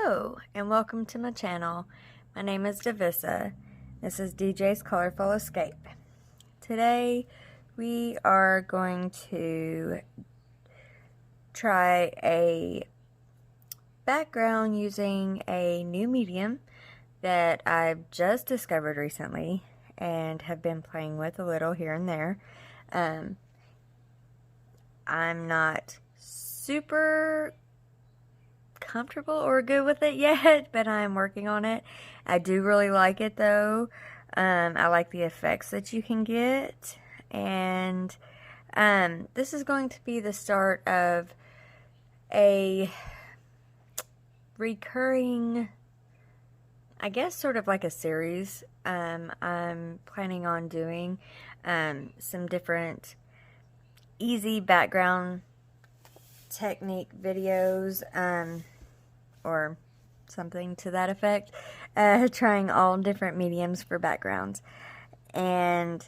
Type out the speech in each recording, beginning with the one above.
Hello and welcome to my channel. My name is Davissa. This is DJ's Colorful Escape. Today we are going to try a background using a new medium that I've just discovered recently and have been playing with a little here and there. I'm not super comfortable or good with it yet, but I'm working on it. I do really like it though. I like the effects that you can get, and this is going to be the start of a recurring, I guess, sort of like a series. I'm planning on doing some different easy background technique videos, or something to that effect, trying all different mediums for backgrounds, and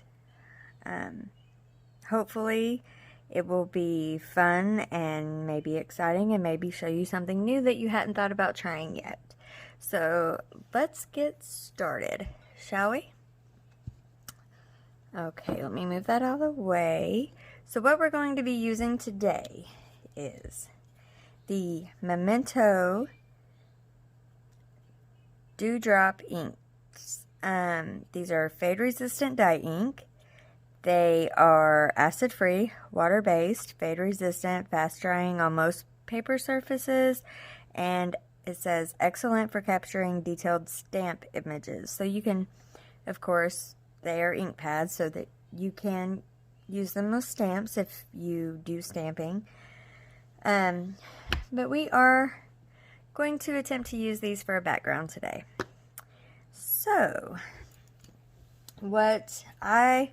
hopefully it will be fun and maybe exciting and maybe show you something new that you hadn't thought about trying yet. So let's get started, shall we? Okay, let me move that out of the way. So what we're going to be using today is the Memento Dewdrop inks. These are fade resistant dye ink. They are acid free, water based, fade resistant, fast drying on most paper surfaces, and it says excellent for capturing detailed stamp images. So you can, of course, they are ink pads so that you can use them with stamps if you do stamping. But we are going to attempt to use these for a background today. So, what I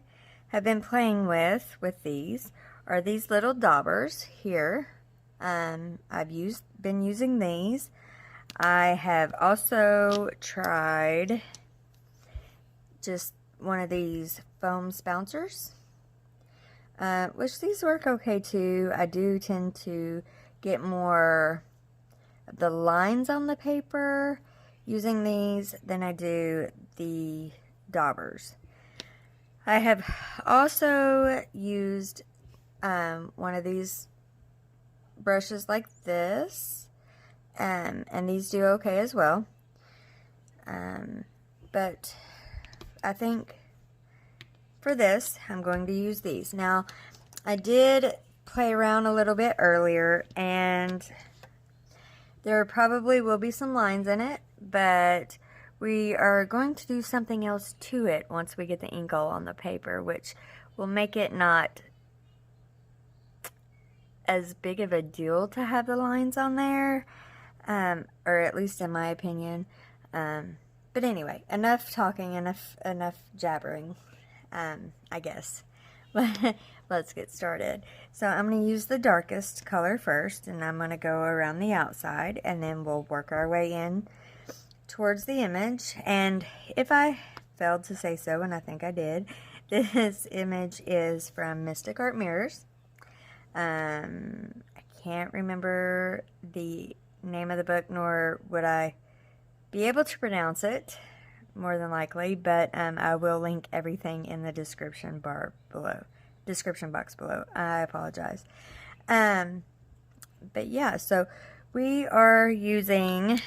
have been playing with these are these little daubers here. I've been using these. I have also tried just one of these foam spouncers, which these work okay too. I do tend to get more of the lines on the paper using these than I do the daubers. I have also used one of these brushes like this, and these do okay as well. But I think for this, I'm going to use these. Now, I did play around a little bit earlier, and there probably will be some lines in it, but we are going to do something else to it once we get the ink all on the paper, which will make it not as big of a deal to have the lines on there, or at least in my opinion. But anyway, enough talking, enough jabbering, I guess. Let's get started. So I'm going to use the darkest color first, and I'm going to go around the outside, and then we'll work our way in towards the image. And if I failed to say so, and I think I did, this image is from Mystic Art Mirrors. I can't remember the name of the book, nor would I be able to pronounce it, more than likely, but I will link everything in the description box below. I apologize. But yeah, so we are using,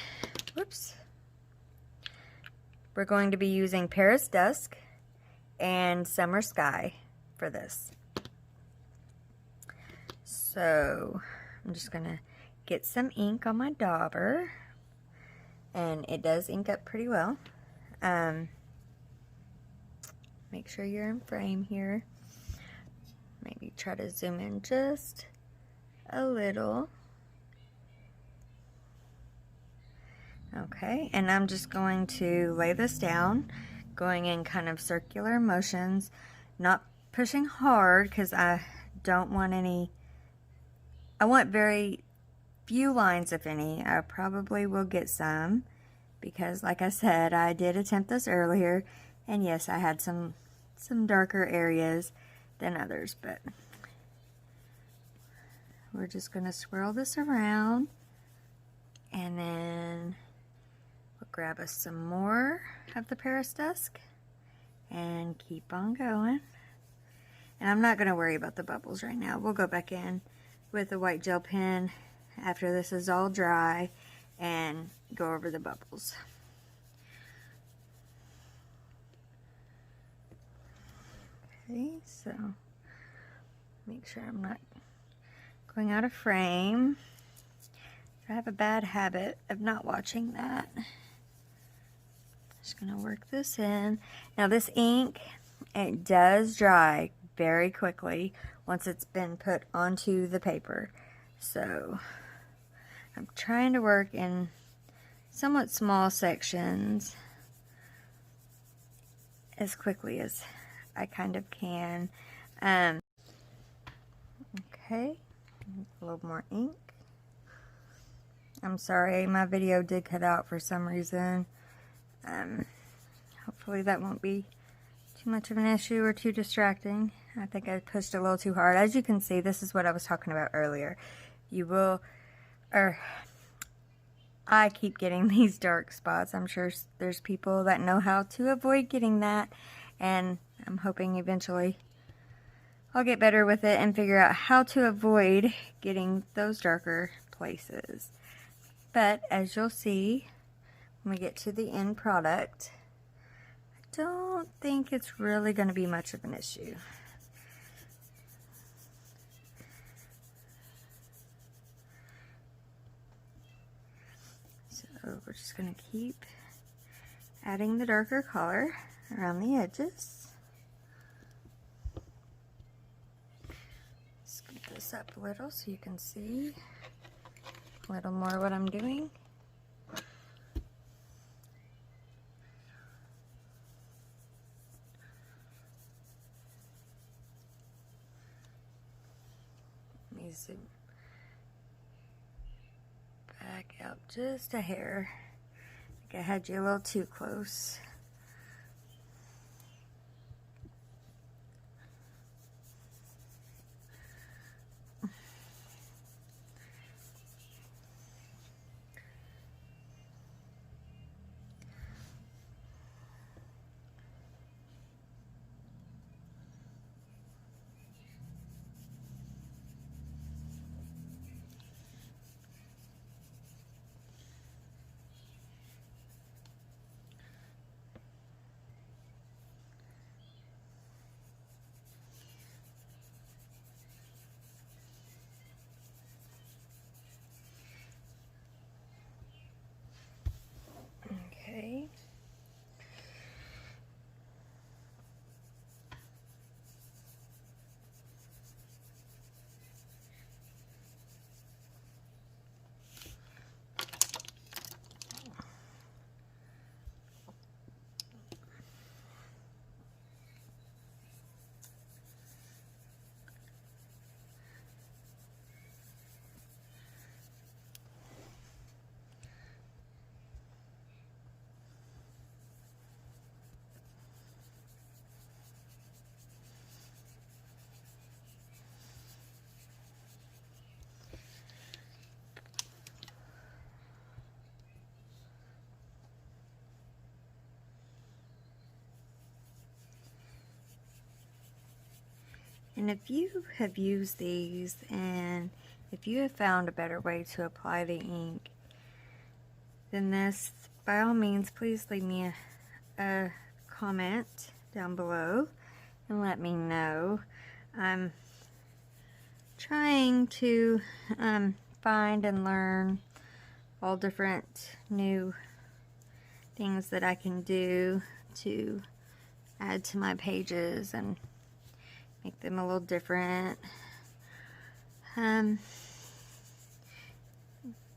we're going to be using Paris Dusk and Summer Sky for this. So I'm just gonna get some ink on my dauber, and it does ink up pretty well. Make sure you're in frame here. Maybe try to zoom in just a little. Okay, and I'm just going to lay this down, going in kind of circular motions, not pushing hard because I don't want any, I want very few lines, if any. I probably will get some because, like I said, I did attempt this earlier, and yes, I had some darker areas than others, but we're just going to swirl this around, and then grab us some more of the Paris Dusk and keep on going. And I'm not going to worry about the bubbles right now. We'll go back in with a white gel pen after this is all dry and go over the bubbles. Okay, so make sure I'm not going out of frame. I have a bad habit of not watching that. Just gonna work this in. Now this ink, it does dry very quickly once it's been put onto the paper. So I'm trying to work in somewhat small sections as quickly as I kind of can. Okay, a little more ink. I'm sorry, my video did cut out for some reason. Hopefully that won't be too much of an issue or too distracting. I think I pushed a little too hard. As you can see, this is what I was talking about earlier. I keep getting these dark spots. I'm sure there's people that know how to avoid getting that, and I'm hoping eventually I'll get better with it and figure out how to avoid getting those darker places. But as you'll see when we get to the end product, I don't think it's really going to be much of an issue. So we're just going to keep adding the darker color around the edges. Scoop this up a little so you can see a little more what I'm doing. Let me zoom back out just a hair. I think I had you a little too close. Okay. And if you have used these and if you have found a better way to apply the ink than this, by all means, please leave me a comment down below and let me know. I'm trying to find and learn all different new things that I can do to add to my pages and make them a little different. You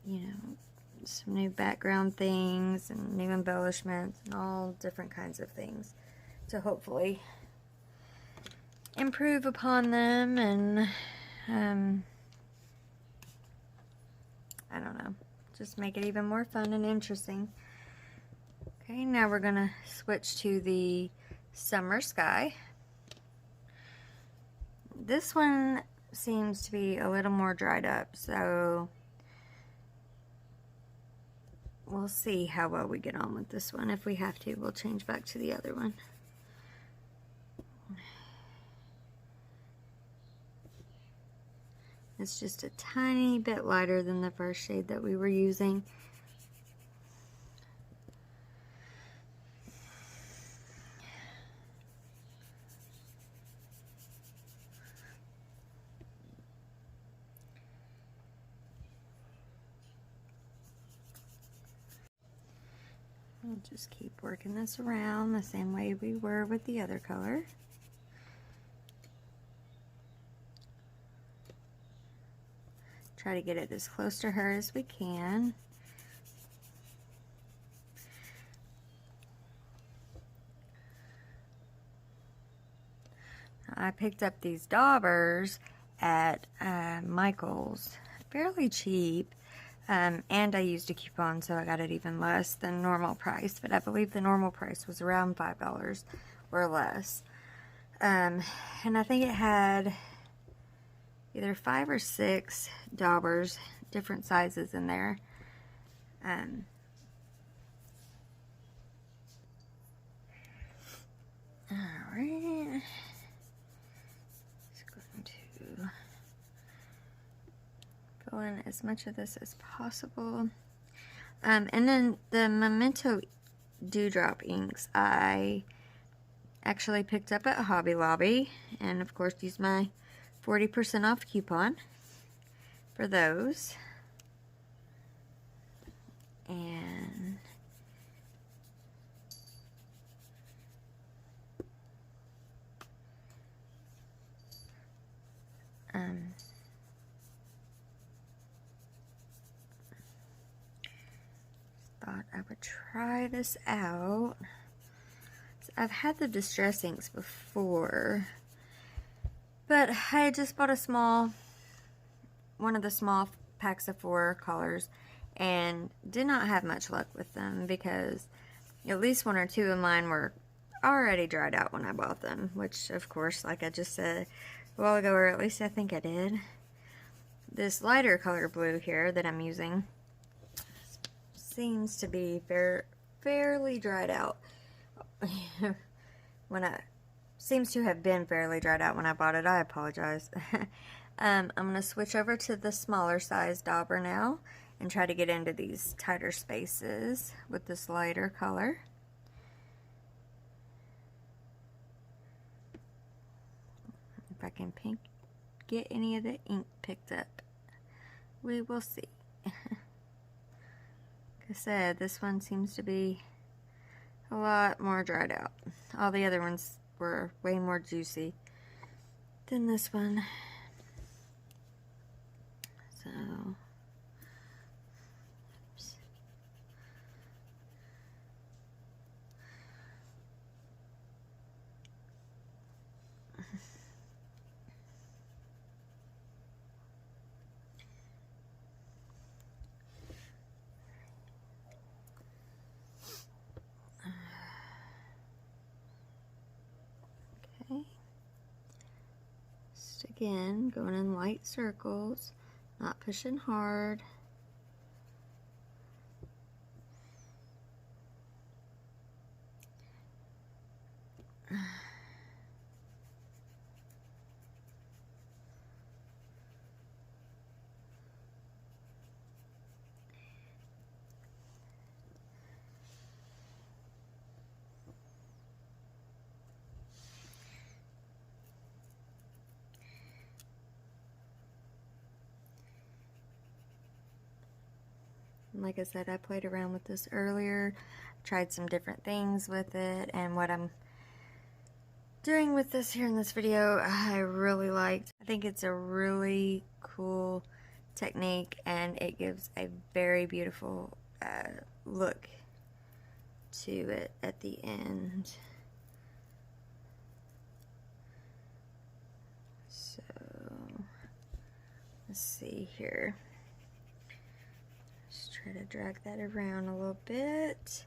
know, some new background things and new embellishments and all different kinds of things to hopefully improve upon them and I don't know, just make it even more fun and interesting. Okay, now we're gonna switch to the Summer Sky. This one seems to be a little more dried up, so we'll see how well we get on with this one. If we have to, we'll change back to the other one. It's just a tiny bit lighter than the first shade that we were using. We'll just keep working this around the same way we were with the other color. Try to get it as close to her as we can. I picked up these daubers at Michael's, fairly cheap, and I used a coupon, so I got it even less than normal price, but I believe the normal price was around $5 or less. And I think it had either 5 or 6 daubers, different sizes in there. Alright. Just going to go in as much of this as possible. And then the Memento Dewdrop inks I actually picked up at Hobby Lobby, and of course used my 40% off coupon for those. And thought I would try this out. So I've had the Distress inks before, but I just bought one of the small packs of 4 colors and did not have much luck with them because at least 1 or 2 of mine were already dried out when I bought them, which of course, like I just said a while ago, or at least I think I did. This lighter color blue here that I'm using seems to be fairly dried out. Seems to have been fairly dried out when I bought it. I apologize. I'm going to switch over to the smaller size dauber now and try to get into these tighter spaces with this lighter color. If I can get any of the ink picked up, we will see. Like I said, this one seems to be a lot more dried out. All the other ones were way more juicy than this one. So, oops. Okay. Just again, going in light circles, not pushing hard. Like I said, I played around with this earlier, tried some different things with it, and what I'm doing with this here in this video, I really liked. I think it's a really cool technique, and it gives a very beautiful look to it at the end. So, let's see here. Try to drag that around a little bit,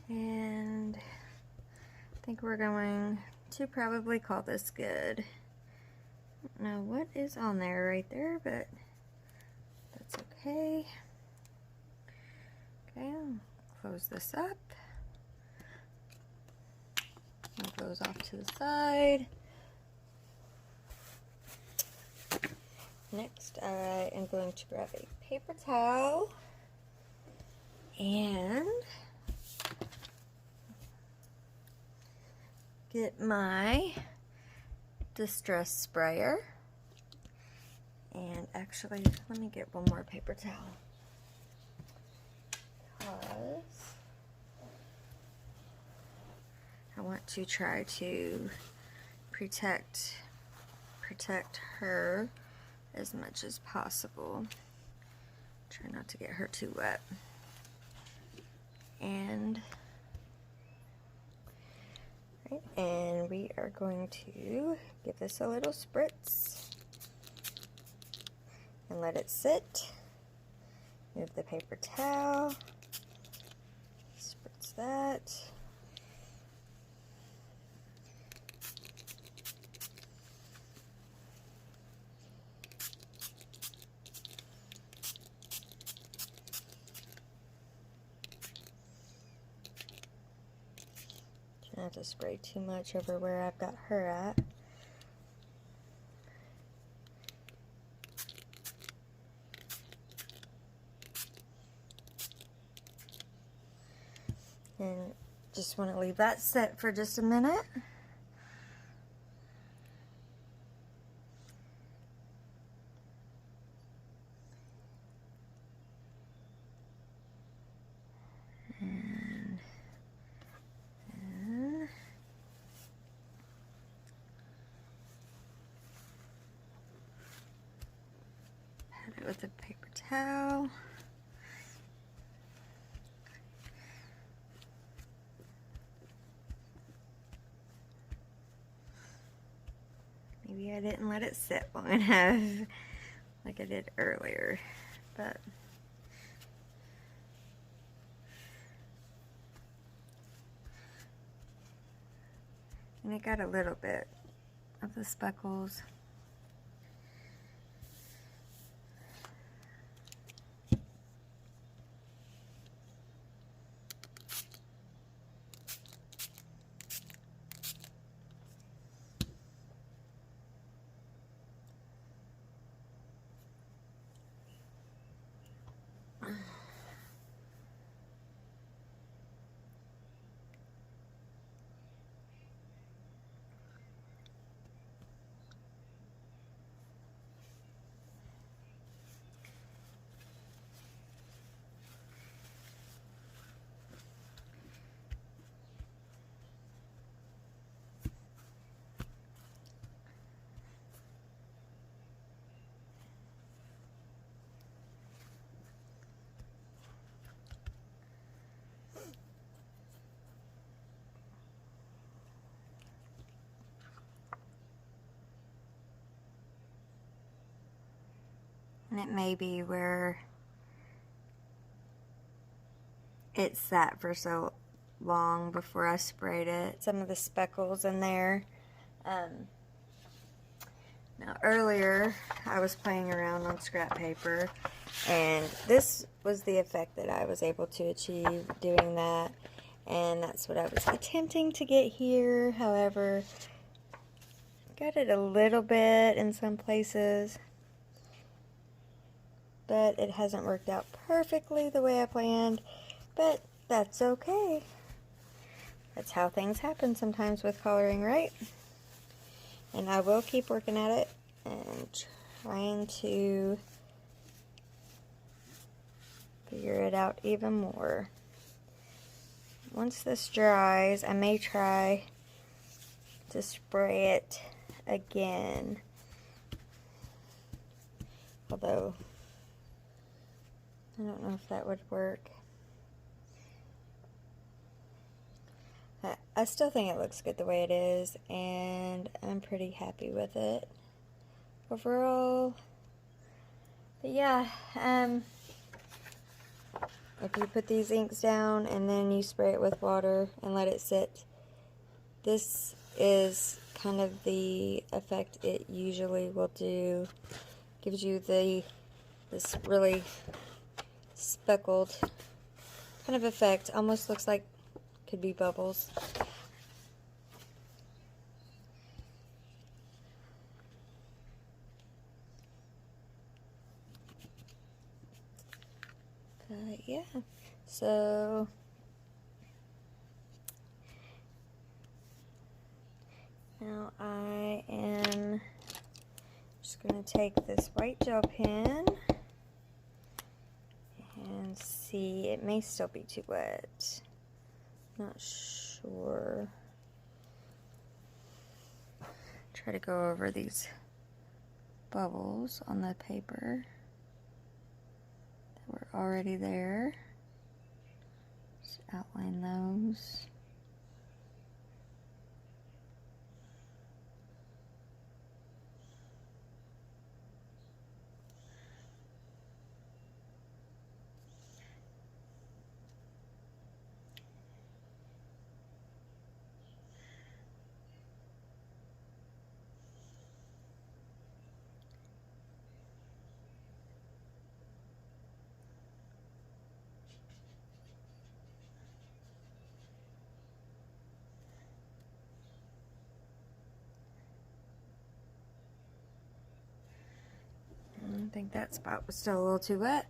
and I think we're going to probably call this good. I don't know what is on there right there, but that's okay. Okay, close this up. Move those off to the side. Next, I am going to grab a paper towel and get my distress sprayer. And actually, let me get one more paper towel. Because I want to try to protect her as much as possible. Try not to get her too wet. And we are going to give this a little spritz and let it sit. Move the paper towel, spritz that. Try not to spray too much over where I've got her at. And just want to leave that set for just a minute. And pat it with a paper towel. Maybe I didn't let it sit long enough like I did earlier, but and it got a little bit of the speckles. And it may be where it sat for so long before I sprayed it. Some of the speckles in there. Now earlier I was playing around on scrap paper, and this was the effect that I was able to achieve doing that, and that's what I was attempting to get here. However, got it a little bit in some places, but it hasn't worked out perfectly the way I planned, but that's okay. That's how things happen sometimes with coloring, right? And I will keep working at it and trying to figure it out even more. Once this dries, I may try to spray it again. Although, I don't know if that would work. I still think it looks good the way it is, and I'm pretty happy with it overall. But yeah, if you put these inks down and then you spray it with water and let it sit, this is kind of the effect it usually will do. Gives you this really speckled kind of effect. Almost looks like could be bubbles. But yeah, so now I am just going to take this white gel pen and see, it may still be too wet. Not sure. Try to go over these bubbles on the paper that were already there. Just outline those. I think that spot was still a little too wet.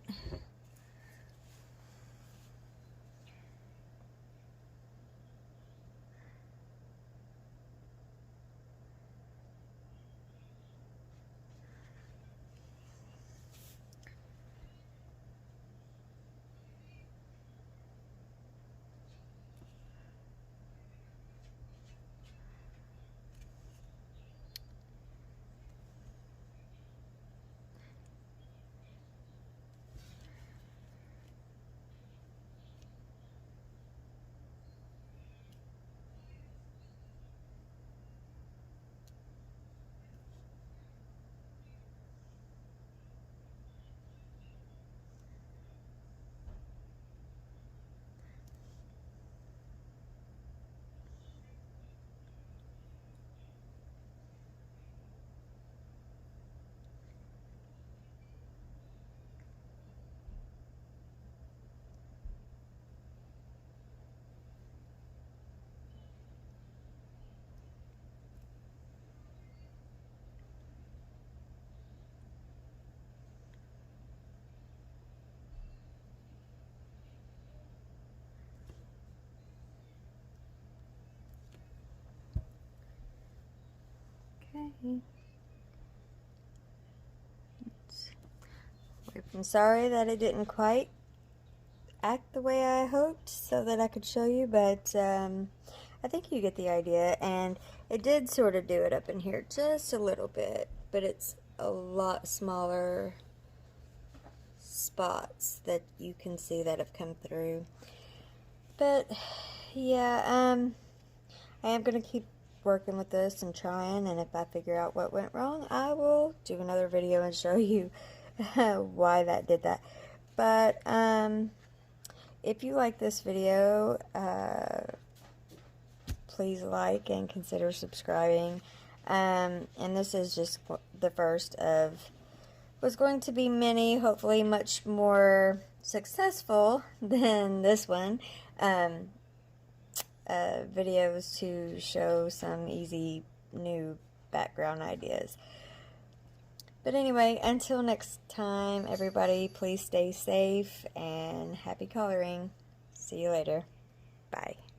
Okay. I'm sorry that it didn't quite act the way I hoped so that I could show you, but I think you get the idea, and it did sort of do it up in here just a little bit, but it's a lot smaller spots that you can see that have come through. But yeah, I am going to keep working with this and trying, and if I figure out what went wrong, I will do another video and show you why that did that. But if you like this video, please like and consider subscribing. And this is just the first of what's going to be many, hopefully much more successful than this one, videos to show some easy new background ideas. But anyway, until next time, everybody, please stay safe and happy coloring. See you later. Bye.